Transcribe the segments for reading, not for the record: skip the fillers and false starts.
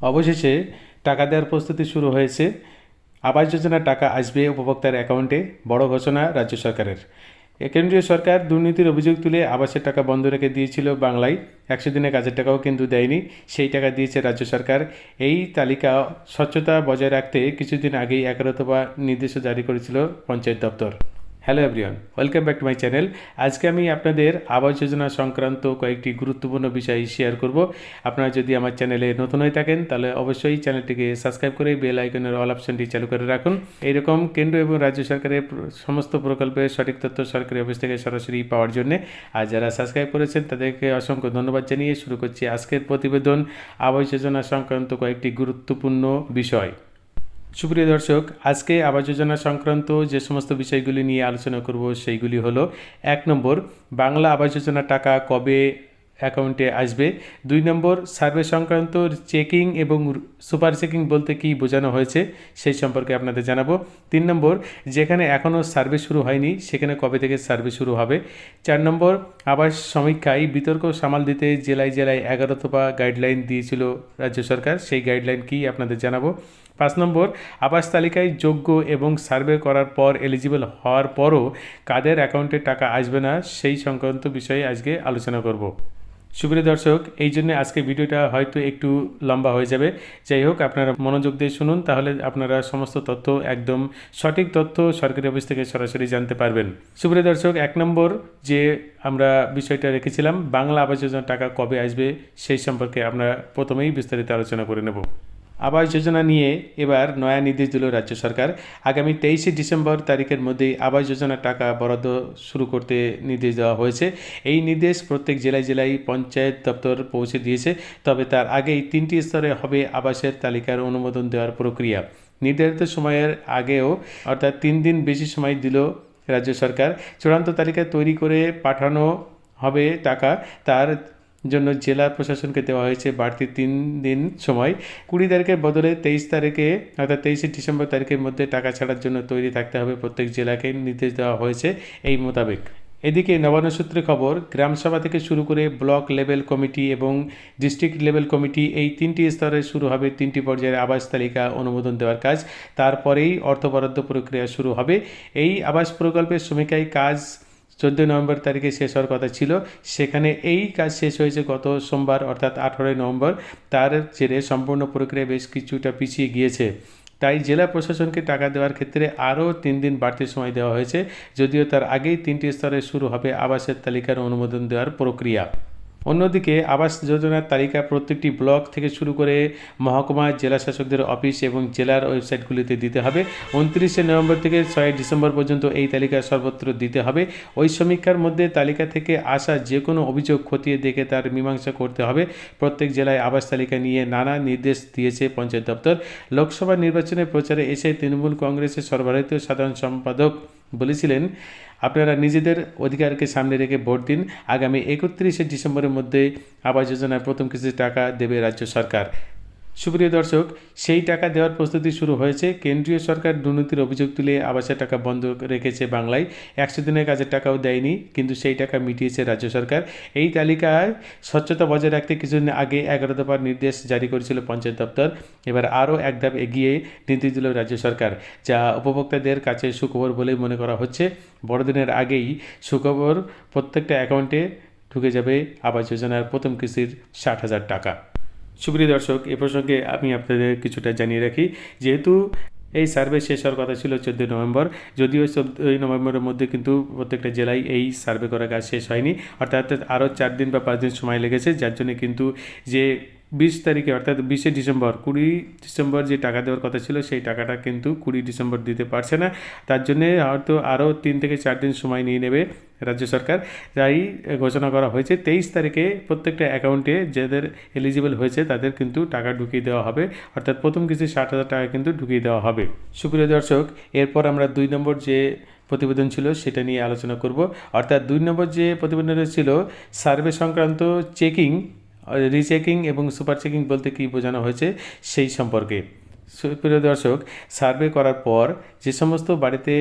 অবশেষে টাকা দেওয়ার প্রস্তুতি শুরু হয়েছে। আবাস যোজনার টাকা আসবে উপভোক্তার অ্যাকাউন্টে, বড় ঘোষণা রাজ্য সরকারের। কেন্দ্রীয় সরকার দুর্নীতির অভিযোগ তুলে আবাসের টাকা বন্ধ রেখে দিয়েছিল বাংলায়। 100 দিনে কাজের টাকাও কিন্তু দেয়নি, সেই টাকা দিয়েছে রাজ্য সরকার। এই তালিকা স্বচ্ছতা বজায় রাখতে কিছুদিন আগেই 11 দফা নির্দেশও জারি করেছিল পঞ্চায়েত দপ্তর। Hello everyone, welcome back to my channel. আজকে আমি আপনাদের আবাস যোজনা সংক্রান্ত কয়েকটি গুরুত্বপূর্ণ বিষয় শেয়ার করব। আপনারা যদি আমার চ্যানেলে নতুন হয়ে থাকেন তাহলে অবশ্যই চ্যানেলটিকে সাবস্ক্রাইব করে বেল আইকনের অল অপশনটি চালু করে রাখুন। এইরকম কেন্দ্র এবং রাজ্য সরকারের সমস্ত প্রকল্পের সঠিক তথ্য সরকারি অফিস থেকে সরাসরি পাওয়ার জন্য। আর যারা সাবস্ক্রাইব করেছেন তাদেরকে অসংখ্য ধন্যবাদ জানিয়ে শুরু করছি আজকের প্রতিবেদন, আবাস যোজনা সংক্রান্ত কয়েকটি গুরুত্বপূর্ণ বিষয়। সুপ্রিয় দর্শক, আজকে আবাস যোজনা সংক্রান্ত যে সমস্ত বিষয়গুলি নিয়ে আলোচনা করব সেইগুলি হলো: 1 নম্বর, বাংলা আবাস যোজনার টাকা কবে অ্যাকাউন্টে আসবে। 2 নম্বর, সার্ভে সংক্রান্ত চেকিং এবং সুপার চেকিং বলতে কী বোঝানো হয়েছে সেই সম্পর্কে আপনাদের জানাবো। 3 নম্বর, যেখানে এখনও সার্ভে শুরু হয়নি সেখানে কবে থেকে সার্ভে শুরু হবে। 4 নম্বর, আবাস সমীক্ষায় বিতর্ক সামাল দিতে জেলায় জেলায় 11 দফা গাইডলাইন দিয়েছিল রাজ্য সরকার, সেই গাইডলাইন কী আপনাদের জানাবো। 5 নম্বর, আবাস তালিকায় যোগ্য এবং সার্ভে করার পর এলিজিবল হওয়ার পরও কাদের অ্যাকাউন্টে টাকা আসবে না সেই সংক্রান্ত বিষয়ে আজকে আলোচনা করব। সুপ্রিয় দর্শক, এই জন্য আজকে ভিডিওটা হয়তো একটু লম্বা হয়ে যাবে। যাই হোক, আপনারা মনোযোগ দিয়ে শুনুন, তাহলে আপনারা সমস্ত তথ্য, একদম সঠিক তথ্য সরকারি অফিস থেকে সরাসরি জানতে পারবেন। সুপ্রিয় দর্শক, 1 নম্বর যে আমরা বিষয়টা রেখেছিলাম, বাংলা আবাস যোজনার টাকা কবে আসবে সেই সম্পর্কে আমরা প্রথমেই বিস্তারিত আলোচনা করে নেব। আবাস যোজনা নিয়ে এবার নয়া নির্দেশ দিল রাজ্য সরকার। আগামী 23শে ডিসেম্বর তারিখের মধ্যেই আবাস যোজনার টাকা বরাদ্দ শুরু করতে নির্দেশ দেওয়া হয়েছে। এই নির্দেশ প্রত্যেক জেলায় জেলায় পঞ্চায়েত দপ্তর পৌঁছে দিয়েছে। তবে তার আগেই 3টি স্তরে হবে আবাসের তালিকার অনুমোদন দেওয়ার প্রক্রিয়া। নির্ধারিত সময়ের আগেও অর্থাৎ 3 দিন বেশি সময় দিল রাজ্য সরকার। চূড়ান্ত তালিকা তৈরি করে পাঠানো হবে টাকা, তার জন্য জেলা প্রশাসনকে দেওয়া হয়েছে বাড়তি 3 দিন সময়। 20 তারিখের বদলে 23 তারিখে অর্থাৎ 23শে ডিসেম্বর তারিখের মধ্যে টাকা ছাড়ার জন্য তৈরি থাকতে হবে প্রত্যেক জেলাকে নির্দেশ দেওয়া হয়েছে এই মোতাবেক। এদিকে নবান্ন সূত্রে খবর, গ্রামসভা থেকে শুরু করে ব্লক লেভেল কমিটি এবং ডিস্ট্রিক্ট লেভেল কমিটি, এই 3টি স্তরে শুরু হবে 3টি পর্যায়ের আবাস তালিকা অনুমোদন দেওয়ার কাজ। তারপরেই অর্থ বরাদ্দ প্রক্রিয়া শুরু হবে। এই আবাস প্রকল্পের সমীক্ষায় কাজ 14 নভেম্বর তারিখে শেষ হওয়ার কথা ছিল, সেখানে এই কাজ শেষ হয়েছে গত সোমবার অর্থাৎ 18 নভেম্বর। তার জেরে সম্পূর্ণ প্রক্রিয়া বেশ কিছুটা পিছিয়ে গিয়েছে। তাই জেলা প্রশাসনকে টাকা দেওয়ার ক্ষেত্রে আরও 3 দিন বাড়তি সময় দেওয়া হয়েছে, যদিও তার আগেই 3টি স্তরে শুরু হবে আবাসের তালিকার অনুমোদন দেওয়ার প্রক্রিয়া। অন্যদিকে আবাস যোজনার তালিকা প্রত্যেকটি ব্লক থেকে শুরু করে মহকুমা, জেলা শাসকদের অফিস এবং জেলার ওয়েবসাইটগুলিতে দিতে হবে। 29শে নভেম্বর থেকে 6 ডিসেম্বর পর্যন্ত এই তালিকা সর্বত্র দিতে হবে। ওই সমীক্ষার মধ্যে তালিকা থেকে আসা যে কোনো অভিযোগ খতিয়ে দেখে তার মীমাংসা করতে হবে। প্রত্যেক জেলায় আবাস তালিকা নিয়ে নানা নির্দেশ দিয়েছে পঞ্চায়েত দপ্তর। লোকসভা নির্বাচনের প্রচারে এসে তৃণমূল কংগ্রেসের সর্বভারতীয় সাধারণ সম্পাদক বলেছিলেন, আপনারা নিজেদের অধিকারকে সামনে রেখে ভোট দিন। আগামী 31শে ডিসেম্বরের মধ্যে আবাস যোজনার প্রথম কিস্তির টাকা দেবে রাজ্য সরকার। সুপ্রিয় দর্শক, সেই টাকা দেওয়ার প্রস্তুতি শুরু হয়েছে। কেন্দ্রীয় সরকার দুর্নীতির অভিযোগ তুলে আবাসের টাকা বন্ধ রেখেছে বাংলায়। 100 দিনের কাজের টাকাও দেয়নি, কিন্তু সেই টাকা মিটিয়েছে রাজ্য সরকার। এই তালিকায় স্বচ্ছতা বজায় রাখতে কিছুদিন আগে 11 দফার নির্দেশ জারি করেছিল পঞ্চায়েত দপ্তর। এবার আরও এক ধাপ এগিয়ে নির্দেশ দিল রাজ্য সরকার, যা উপভোক্তাদের কাছে সুখবর বলেই মনে করা হচ্ছে। বড়দিনের আগেই সুখবর, প্রত্যেকটা অ্যাকাউন্টে ঢুকে যাবে আবাস যোজনার প্রথম কিস্তির 60,000 টাকা। সুপ্রিয় দর্শক, এ প্রসঙ্গে আমি আপনাদের কিছুটা জানিয়ে রাখি, যেহেতু এই সার্ভে শেষ হওয়ার কথা ছিল 14 নভেম্বর, যদিও 14 নভেম্বরের মধ্যে কিন্তু প্রত্যেকটা জেলায় এই সার্ভে করার কাজ শেষ হয়নি, অর্থাৎ আরও 4 দিন বা 5 দিন সময় লেগেছে, যার জন্য কিন্তু যে 20 তারিখে অর্থাৎ 20শে ডিসেম্বর 20 ডিসেম্বর যে টাকা দেওয়ার কথা ছিল সেই টাকাটা কিন্তু 20 ডিসেম্বর দিতে পারছে না। তার জন্যে হয়তো আরও 3 থেকে 4 দিন সময় নিয়ে নেবে রাজ্য সরকার। তাই ঘোষণা করা হয়েছে 23 তারিখে প্রত্যেকটা অ্যাকাউন্টে যাদের এলিজিবল হয়েছে তাদের কিন্তু টাকা ঢুকিয়ে দেওয়া হবে, অর্থাৎ প্রথম কিস্তি 60,000 টাকা কিন্তু ঢুকিয়ে দেওয়া হবে। সুপ্রিয় দর্শক, এরপর আমরা 2 নম্বর যে প্রতিবেদন ছিল সেটা নিয়ে আলোচনা করব। অর্থাৎ 2 নম্বর যে প্রতিবেদন ছিল সার্ভে সংক্রান্ত চেকিং, রিচেকিং এবং সুপার চেকিং বলতে কী বোঝানো হয়েছে সেই সম্পর্কে। সুপ্রিয় দর্শক, সার্ভে করার পর যে সমস্ত বাড়িতে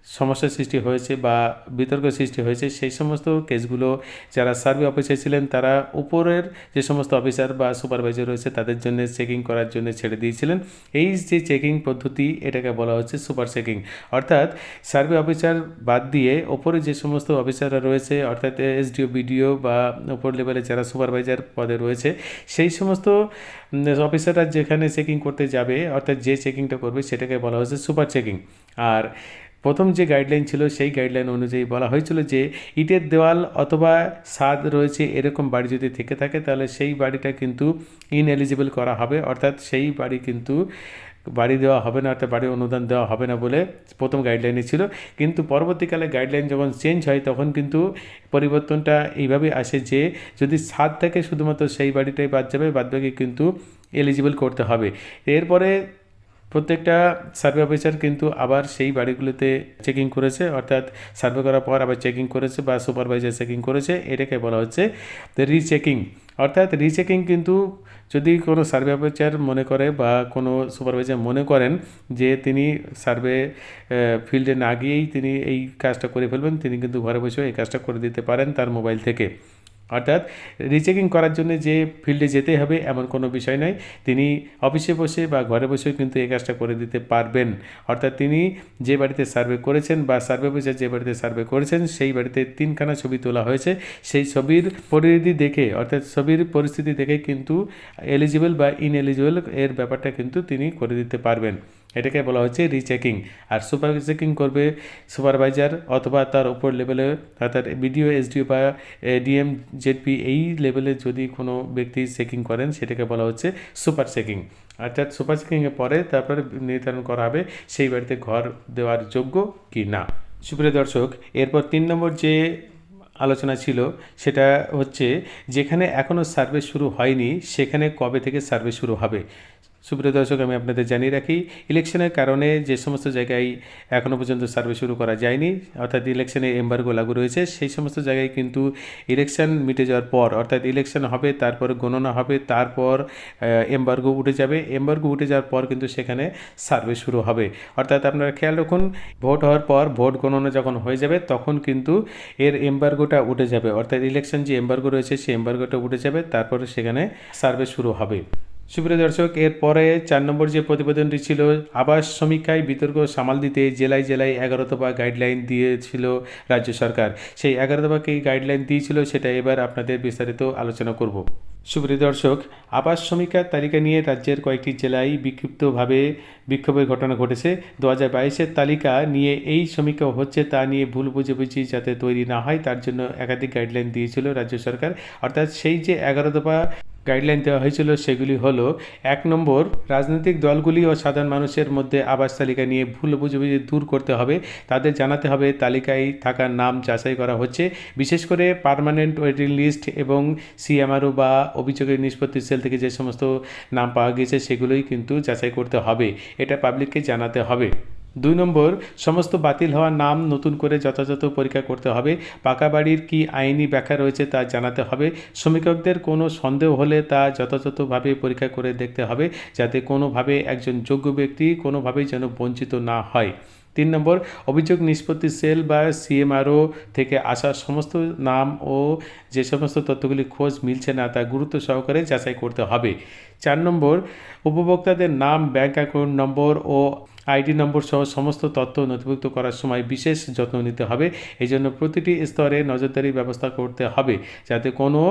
সমস্যার সৃষ্টি হয়েছে বা বিতর্ক সৃষ্টি হয়েছে, সেই সমস্ত কেসগুলো যারা সার্ভে অফিসার ছিলেন তারা উপরের যে সমস্ত অফিসার বা সুপারভাইজার রয়েছে তাদের জন্য চেকিং করার জন্য ছেড়ে দিয়েছিলেন। এই যে চেকিং পদ্ধতি, এটাকে বলা হচ্ছে সুপার চেকিং। অর্থাৎ সার্ভে অফিসার বাদ দিয়ে ওপরে যে সমস্ত অফিসাররা রয়েছে, অর্থাৎ এসডিও, বিডিও বা উপর লেভেলে যারা সুপারভাইজার পদে রয়েছে, সেই সমস্ত অফিসাররা যেখানে চেকিং করতে যাবে, অর্থাৎ যে চেকিংটা করবে সেটাকে বলা হচ্ছে সুপার চেকিং। আর প্রথম যে গাইডলাইন ছিল সেই গাইডলাইন অনুযায়ী বলা হয়েছিল যে ইটের দেওয়াল অথবা ছাদ রয়েছে এরকম বাড়ি যদি থেকে থাকে তাহলে সেই বাড়িটা কিন্তু ইনএলিজিবল করা হবে, অর্থাৎ সেই বাড়ি কিন্তু বাড়ি দেওয়া হবে না, অর্থাৎ বাড়ির অনুদান দেওয়া হবে না বলে প্রথম গাইডলাইনে ছিল। কিন্তু পরবর্তীকালে গাইডলাইন যখন চেঞ্জ হয় তখন কিন্তু পরিবর্তনটা এইভাবে আসে যে যদি ছাদ থাকে শুধুমাত্র সেই বাড়িটাই বাদ যাবে, বাদবাকি কিন্তু এলিজিবল করতে হবে। এরপরে প্রত্যেকটা সার্ভে অফিসার কিন্তু আবার সেই বাড়িগুলোতে চেকিং করেছে, অর্থাৎ সার্ভে করার পর আবার চেকিং করেছে বা সুপারভাইজার চেকিং করেছে, এটাকে বলা হচ্ছে রিচেকিং। অর্থাৎ রিচেকিং কিন্তু যদি কোনো সার্ভে অফিসার মনে করে বা কোনো সুপারভাইজার মনে করেন যে তিনি সার্ভে ফিল্ডে না গিয়েই তিনি এই কাজটা করে ফেলবেন, তিনি কিন্তু ঘরে বসে এই কাজটা করে দিতে পারেন তার মোবাইল থেকে। অর্থাৎ রিচেকিং করার জন্য যে ফিল্ডে যেতে হবে এমন কোনো বিষয় নয়, তিনি অফিসে বসে বা ঘরে বসেও কিন্তু এই কাজটা করে দিতে পারবেন। অর্থাৎ তিনি যে বাড়িতে সার্ভে করেছেন বা সার্ভে অফিসার যে বাড়িতে সার্ভে করেছেন সেই বাড়িতে 3খানা ছবি তোলা হয়েছে, সেই ছবির পরিধি দেখে, অর্থাৎ ছবির পরিস্থিতি দেখে কিন্তু এলিজিবল বা ইনএলিজিবল এর ব্যাপারটা কিন্তু তিনি করে দিতে পারবেন। এটাকে বলা হচ্ছে রিচেকিং। আর সুপার চেকিং করবে সুপারভাইজার অথবা তার উপর লেভেলে, অর্থাৎ বিডিও, এসডিও বা ডিএম, জেডপি এই লেভেলে যদি কোনো ব্যক্তি চেকিং করেন সেটাকে বলা হচ্ছে সুপার চেকিং। অর্থাৎ সুপার চেকিংয়ের পরে তারপরে নির্ধারণ করা হবে সেই বাড়িতে ঘর দেওয়ার যোগ্য কি না। সুপ্রিয় দর্শক, এরপর 3 নম্বর যে আলোচনা ছিল সেটা হচ্ছে যেখানে এখনও সার্ভে শুরু হয়নি সেখানে কবে থেকে সার্ভে শুরু হবে। সুপ্রিয় দর্শক, আমি আপনাদের জানিয়ে রাখি, ইলেকশনের কারণে যে সমস্ত জায়গায় এখনও পর্যন্ত সার্ভে শুরু করা যায়নি, অর্থাৎ ইলেকশনে এম্বার্গো লাগু রয়েছে, সেই সমস্ত জায়গায় কিন্তু ইলেকশন মিটে যাওয়ার পর, অর্থাৎ ইলেকশন হবে, তারপর গণনা হবে, তারপর এম্বার্গো উঠে যাবে, এম্বার্গো উঠে যাওয়ার পর কিন্তু সেখানে সার্ভে শুরু হবে। অর্থাৎ আপনারা খেয়াল রাখুন, ভোট হওয়ার পর ভোট গণনা যখন হয়ে যাবে তখন কিন্তু এর এম্বার্গোটা উঠে যাবে, অর্থাৎ ইলেকশন যে এম্বার্গো রয়েছে সেই এম্বার্গোটা উঠে যাবে, তারপরে সেখানে সার্ভে শুরু হবে। সুপ্রিয় দর্শক, এরপরে 4 নম্বর যে প্রতিবেদনটি ছিল, আবাস সমীক্ষায় বিতর্ক সামাল দিতে জেলায় জেলায় 11 দফা গাইডলাইন দিয়েছিল রাজ্য সরকার। সেই 11 দফা কি গাইডলাইন দিয়েছিল সেটা এবার আপনাদের বিস্তারিত আলোচনা করব। সুপ্রিয় দর্শক, আবাস সমীক্ষার তালিকা নিয়ে রাজ্যের কয়েকটি জেলায় বিক্ষিপ্তভাবে বিক্ষোভের ঘটনা ঘটেছে। 2022-এর তালিকা নিয়ে এই সমীক্ষা হচ্ছে তা নিয়ে ভুল বুঝাবুঝি যাতে তৈরি না হয় তার জন্য একাধিক গাইডলাইন দিয়েছিল রাজ্য সরকার। অর্থাৎ সেই যে 11 দফা গাইডলাইন দেওয়া হয়েছিল সেগুলি হলো: 1 নম্বর, রাজনৈতিক দলগুলি ও সাধারণ মানুষের মধ্যে আবাস তালিকা নিয়ে ভুল বুঝাবুঝি দূর করতে হবে। তাদের জানাতে হবে তালিকায় থাকার নাম যাচাই করা হচ্ছে, বিশেষ করে পার্মানেন্ট ওয়েটিং লিস্ট এবং সিএমআরও বা অভিযোগের নিষ্পত্তি সেল থেকে যে সমস্ত নাম পাওয়া গিয়েছে সেগুলোই কিন্তু যাচাই করতে হবে, এটা পাবলিককে জানাতে হবে। 2 নম্বর, সমস্ত বাতিল হওয়া নাম নতুন করে যথাযথ পরীক্ষা করতে হবে। পাকা বাড়ির কী আইনি ব্যাখ্যা রয়েছে তা জানাতে হবে। শ্রমিকদের কোনো সন্দেহ হলে তা যথাযথভাবে পরীক্ষা করে দেখতে হবে যাতে কোনোভাবে একজন যোগ্য ব্যক্তি কোনোভাবেই যেন বঞ্চিত না হয়। 3 নম্বর, অভিযোগ নিষ্পত্তি সেল বা সিএমআরও থেকে আসা সমস্ত নাম ও যে সমস্ত তথ্যগুলি খোঁজ মিলছে না তা গুরুত্ব সহকারে যাচাই করতে হবে। 4 নম্বর, উপভোক্তাদের নাম, ব্যাংক অ্যাকাউন্ট নম্বর ও আইডি নম্বর সহ সমস্ত তথ্য নথিভুক্ত করার সময় বিশেষ যত্ন নিতে হবে। এই জন্য প্রতিটি স্তরে নজরদারি ব্যবস্থা করতে হবে যাতে কোনো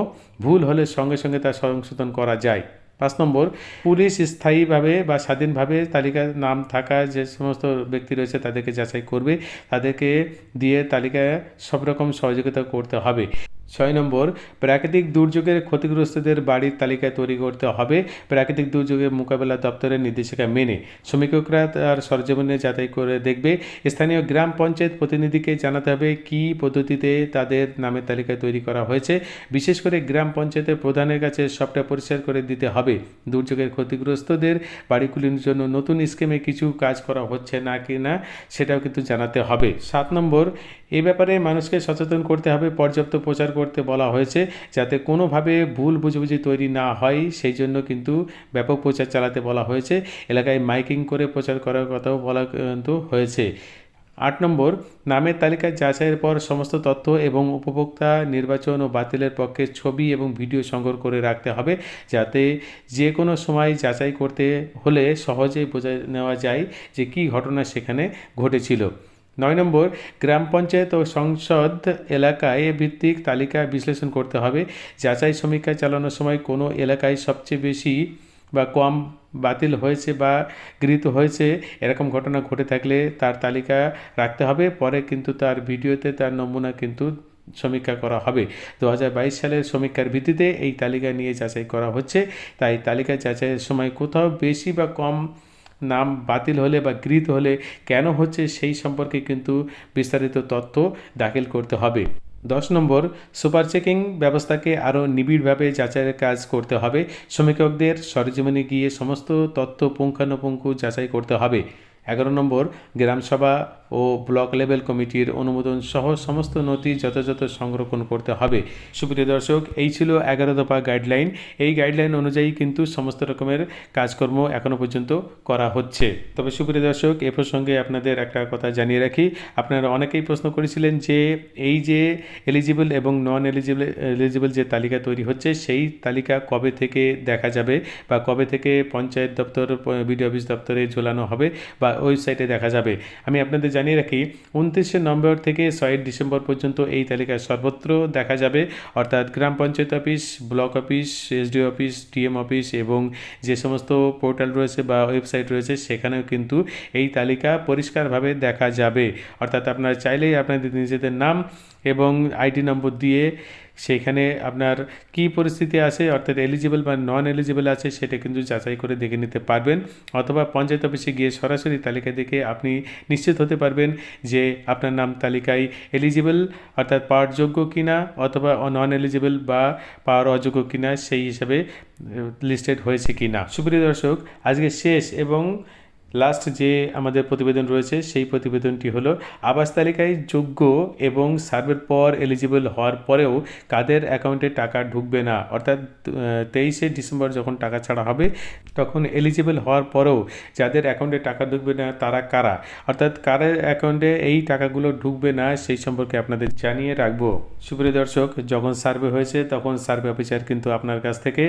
ভুল হলে সঙ্গে সঙ্গে তা সংশোধন করা যায়। 5 নম্বর, পুলিশ স্থায়ীভাবে বা স্বাধীনভাবে তালিকার নাম থাকা যে সমস্ত ব্যক্তি রয়েছে তাদেরকে যাচাই করবে, তাদেরকে দিয়ে তালিকায় সব রকম সহযোগিতা করতে হবে। 6 নম্বর, প্রাকৃতিক দুর্যোগের ক্ষতিগ্রস্তদের বাড়ির তালিকা তৈরি করতে হবে। প্রাকৃতিক দুর্যোগের মোকাবেলা দপ্তরের নির্দেশিকা মেনে শ্রমিকরা তার সরজমিনে যাচাই করে দেখবে। স্থানীয় গ্রাম পঞ্চায়েত প্রতিনিধিকে জানাতে হবে কী পদ্ধতিতে তাদের নামের তালিকা তৈরি করা হয়েছে। বিশেষ করে গ্রাম পঞ্চায়েতের প্রধানের কাছে সবটা পরিষ্কার করে দিতে হবে দুর্যোগের ক্ষতিগ্রস্তদের বাড়িগুলির জন্য নতুন স্কিমে কিছু কাজ করা হচ্ছে না কি না সেটাও কিন্তু জানাতে হবে। 7 নম্বর, এ ব্যাপারে মানুষকে সচেতন করতে হবে, পর্যাপ্ত প্রচার করতে বলা হয়েছে যাতে কোনোভাবে ভুল বুঝাবুঝি তৈরি না হয়, সেই জন্য কিন্তু ব্যাপক প্রচার চালাতে বলা হয়েছে। এলাকায় মাইকিং করে প্রচার করার কথাও বলা কিন্তু হয়েছে। নম্বর, নামের তালিকা যাচাইয়ের পর সমস্ত তথ্য এবং উপভোক্তা নির্বাচন ও বাতিলের পক্ষে ছবি এবং ভিডিও সংগ্রহ করে রাখতে হবে, যাতে যে কোনো সময় যাচাই করতে হলে সহজেই বোঝা নেওয়া যায় যে কী ঘটনা সেখানে ঘটেছিল। 9 নম্বর, গ্রাম পঞ্চায়েত ও সংসদ এলাকায় ভিত্তিক তালিকা বিশ্লেষণ করতে হবে। যাচাই সমীক্ষা চালানোর সময় কোনো এলাকায় সবচেয়ে বেশি বা কম বাতিল হয়েছে বা গৃহীত হয়েছে এরকম ঘটনা ঘটে থাকলে তার তালিকা রাখতে হবে। পরে কিন্তু তার ভিডিওতে তার নমুনা কিন্তু সমীক্ষা করা হবে। 2022 সালের সমীক্ষার ভিত্তিতে এই তালিকা নিয়ে যাচাই করা হচ্ছে, তাই তালিকা যাচাইয়ের সময় কোথাও বেশি বা কম নাম বাতিল হলে বা গৃহীত হলে কেন হচ্ছে সেই সম্পর্কে কিন্তু বিস্তারিত তথ্য দাখিল করতে হবে। 10 নম্বর, সুপার চেকিং ব্যবস্থাকে আরও নিবিড়ভাবে যাচাইয়ের কাজ করতে হবে। সমীক্ষকদের সরেজমিনে গিয়ে সমস্ত তথ্য পুঙ্খানুপুঙ্খ যাচাই করতে হবে। 11 নম্বর, গ্রামসভা ও ব্লক লেভেল কমিটির অনুমোদন সহ সমস্ত নথি যথাযথ সংরক্ষণ করতে হবে। সুপ্রিয় দর্শক, এই ছিল 11 দফা গাইডলাইন। এই গাইডলাইন অনুযায়ী কিন্তু সমস্ত রকমের কাজকর্ম এখনও পর্যন্ত করা হচ্ছে। তবে সুপ্রিয় দর্শক, এ প্রসঙ্গে আপনাদের একটা কথা জানিয়ে রাখি, আপনারা অনেকেই প্রশ্ন করেছিলেন যে এই যে এলিজিবল এবং নন এলিজিবল যে তালিকা তৈরি হচ্ছে সেই তালিকা কবে থেকে দেখা যাবে বা কবে থেকে পঞ্চায়েত দপ্তর, বিডিও অফিস দপ্তরে ঝোলানো হবে বা ওয়েবসাইটে দেখা যাবে। আমি আপনাদের জানিয়ে রাখি, 29শে নভেম্বর থেকে 6 ডিসেম্বর পর্যন্ত এই তালিকা সর্বত্র দেখা যাবে, অর্থাৎ গ্রাম panchayat office, block office, SDO office, DM office এবং যে সমস্ত পোর্টাল রয়েছে বা ওয়েবসাইট রয়েছে সেখানেও কিন্তু এই তালিকা পরিষ্কারভাবে দেখা যাবে। অর্থাৎ আপনারা চাইলেই আপনাদের নিজেদের নাম এবং আইডি নম্বর দিয়ে সেখানে আপনার কি পরিস্থিতি আছে, অর্থাৎ এলিজিবল বা নন এলিজিবল আছে সেটা কিন্তু যাচাই করে দেখে নিতে পারবেন, অথবা পঞ্চায়েত অফিসে গিয়ে সরাসরি তালিকা দেখে আপনি নিশ্চিত হতে পারবেন যে আপনার নাম তালিকায় এলিজিবল অর্থাৎ পাওয়ার যোগ্য কিনা অথবা নন এলিজিবল বা পাওয়ার অযোগ্য কিনা সেই হিসাবে লিস্টেড হয়েছে কিনা। সুপ্রিয় দর্শক, আজকে শেষ এবং লাস্ট যে আমাদের প্রতিবেদন রয়েছে সেই প্রতিবেদনটি হলো আবাস তালিকায় যোগ্য এবং সার্ভের পর এলিজিবল হওয়ার পরেও কাদের অ্যাকাউন্টে টাকা ঢুকবে না, অর্থাৎ 23শে ডিসেম্বর যখন টাকা ছাড়া হবে তখন এলিজিবল হওয়ার পরেও যাদের অ্যাকাউন্টে টাকা ঢুকবে না তারা কারা, অর্থাৎ কারের অ্যাকাউন্টে এই টাকাগুলো ঢুকবে না সেই সম্পর্কে আপনাদের জানিয়ে রাখবো। সুপ্রিয় দর্শক, যখন সার্ভে হয়েছে তখন সার্ভে অফিসার কিন্তু আপনার কাছ থেকে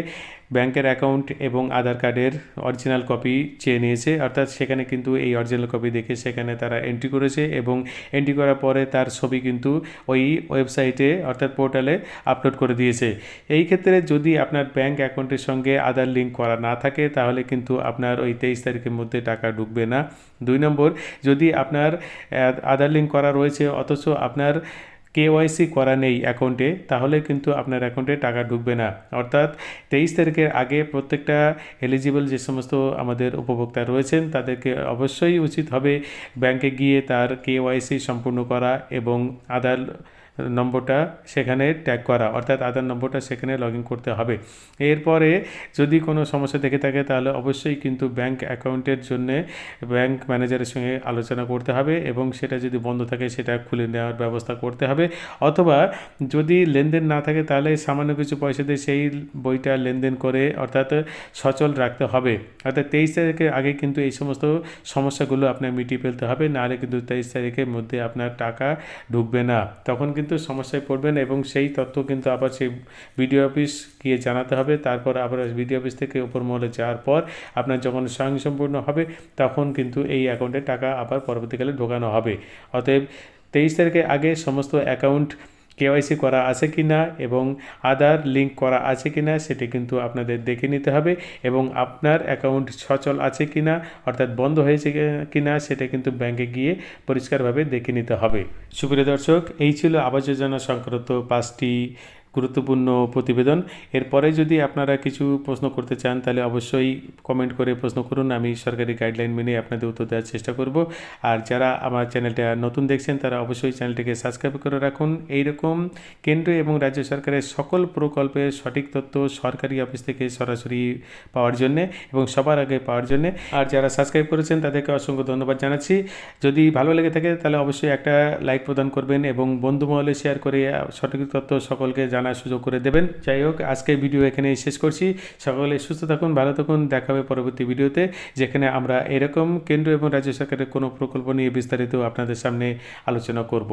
ব্যাংকের অ্যাকাউন্ট এবং আধার কার্ডের অরিজিনাল কপি চেয়ে নিয়েছে, অর্থাৎ সেখানে কিন্তু এই অরিজিনাল কপি দেখে সেখানে তারা এন্ট্রি করেছে এবং এন্ট্রি করার পরে তার ছবি কিন্তু ওই ওয়েবসাইটে অর্থাৎ পোর্টালে আপলোড করে দিয়েছে। এই ক্ষেত্রে যদি আপনার ব্যাংক অ্যাকাউন্টের সঙ্গে আধার লিঙ্ক করা না থাকে তাহলে কিন্তু আপনার ওই 23 তারিখের মধ্যে টাকা ঢুকবে না। 2 নম্বর, যদি আপনার আধার লিঙ্ক করা রয়েছে অথচ আপনার কেওয়াইসি করা নেই অ্যাকাউন্টে তাহলে কিন্তু আপনার অ্যাকাউন্টে টাকা ঢুকবে না, অর্থাৎ 23 তারিখের আগে প্রত্যেকটা এলিজিবল যে সমস্ত আমাদের উপভোক্তা রয়েছেন তাদেরকে অবশ্যই উচিত হবে ব্যাংকে গিয়ে তার কেওয়াইসি সম্পূর্ণ করা এবং আধার নম্বরটা সেখানে ট্যাগ করা, অর্থাৎ আধার নম্বরটা সেখানে লগ ইন করতে হবে। এরপরে যদি কোনো সমস্যা থেকে থাকে তাহলে অবশ্যই কিন্তু ব্যাংক অ্যাকাউন্টের জন্যে ব্যাংক ম্যানেজারের সঙ্গে আলোচনা করতে হবে এবং সেটা যদি বন্ধ থাকে সেটা খুলে নেওয়ার ব্যবস্থা করতে হবে, অথবা যদি লেনদেন না থাকে তাহলে সামান্য কিছু পয়সা দিয়ে সেই বইটা লেনদেন করে অর্থাৎ সচল রাখতে হবে। অর্থাৎ 23 তারিখের আগে কিন্তু এই সমস্ত সমস্যাগুলো আপনার মিটিয়ে ফেলতে হবে, নাহলে কিন্তু 23 তারিখের মধ্যে আপনার টাকা ঢুকবে না, তখন কিন্তু সমস্যায় পড়বেন এবং সেই তথ্য কিন্তু আবার সেই বিডিও অফিস গিয়ে জানাতে হবে। তারপর আবার বিডিও অফিস থেকে উপর মহলে যাওয়ার পর আপনার যখন স্বয়ংসম্পূর্ণ হবে তখন কিন্তু এই অ্যাকাউন্টে টাকা আবার পরবর্তীকালে ঢোকানো হবে। অতএব 23 তারিখের আগে সমস্ত অ্যাকাউন্ট কেওয়াইসি করা আছে কি না এবং আধার লিঙ্ক করা আছে কি না সেটি কিন্তু আপনাদের দেখে নিতে হবে এবং আপনার অ্যাকাউন্ট সচল আছে কি না অর্থাৎ বন্ধ হয়েছে কি না সেটা কিন্তু ব্যাংকে গিয়ে পরিষ্কারভাবে দেখে নিতে হবে। সুপ্রিয় দর্শক, এই ছিল আবাস যোজনা সংক্রান্ত 5টি গুরুত্বপূর্ণ প্রতিবেদন। এরপরে যদি আপনারা কিছু প্রশ্ন করতে চান তাহলে অবশ্যই কমেন্ট করে প্রশ্ন করুন, আমি সরকারি গাইডলাইন মেনে আপনাদের উত্তর দেওয়ার চেষ্টা করব। আর যারা আমার চ্যানেলটা নতুন দেখছেন তারা অবশ্যই চ্যানেলটিকে সাবস্ক্রাইব করে রাখুন এইরকম কেন্দ্র এবং রাজ্য সরকারের সকল প্রকল্পের সঠিক তথ্য সরকারি অফিস থেকে সরাসরি পাওয়ার জন্যে এবং সবার আগে পাওয়ার জন্যে। আর যারা সাবস্ক্রাইব করেছেন তাদেরকে অসংখ্য ধন্যবাদ জানাচ্ছি। যদি ভালো লেগে থাকে তাহলে অবশ্যই একটা লাইক প্রদান করবেন এবং বন্ধু মহলে শেয়ার করে সঠিক তথ্য সকলকে জানান। আনার সুযোগ করে দেবেন। যাই হোক, আজকের ভিডিও এখানেই শেষ করছি। সকলে সুস্থ থাকুন, ভালো থাকুন, দেখা হবে পরবর্তী ভিডিওতে, যেখানে আমরা এরকম কেন্দ্র এবং রাজ্য সরকারের কোনো প্রকল্প নিয়ে বিস্তারিত আপনাদের সামনে আলোচনা করব।